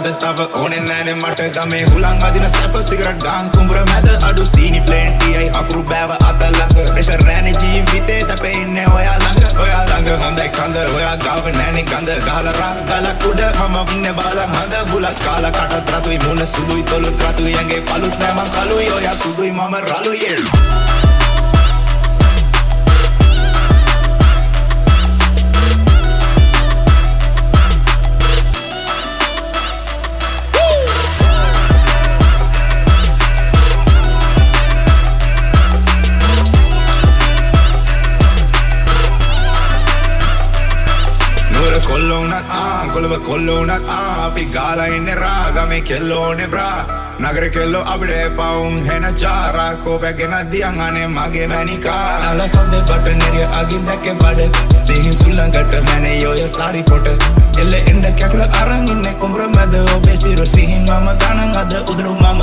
මද තව ඕනේ නෑනේ මට ගමේ හුලං අදින සැප සිගරට් ගාන් කුඹුර මැද අඩු සීනි ප්ලේන්ටියයි අකුරු බෑව අත ළඟ ප්‍රෙෂර් නෑනේ ජීවිතේ සැපේ ඉන්නේ ඔයා ළඟ හොඳයි කඳ ඔයා ගාව නෑනේ ගඳ ගහලා රා ගලක් උඩ මම ඉන්නේ බාලා හඳ බුලත් කාලා කටත් රතුයි මුණ සුදුයි තොලුත් රතුයි ඇඟේ පළුත් නෑ මං කලුයි ඔයා සුදුයි මම රළුයි කොල්ලෝනත් අපි ගාලා ඉන්නේ රාගමේ කෙල්ලෝනේ බ්‍රා නගර කෙල්ලෝ අපිට පවුම් හෙන චාරා කෝපැගෙන දියන් අනේ මගේ මැනිකා අලසන්දේ බට නෙරිය අගින් දැක්කේ බඩ සිහින් සුල්ලංගට මැනේ යෝය සාරි පොට එල්ල එන්න කැකල අරන් ඉන්නේ කුඹර මැද ඔබේ සිරු සිහින් මම ගණන් අද උදුරු මම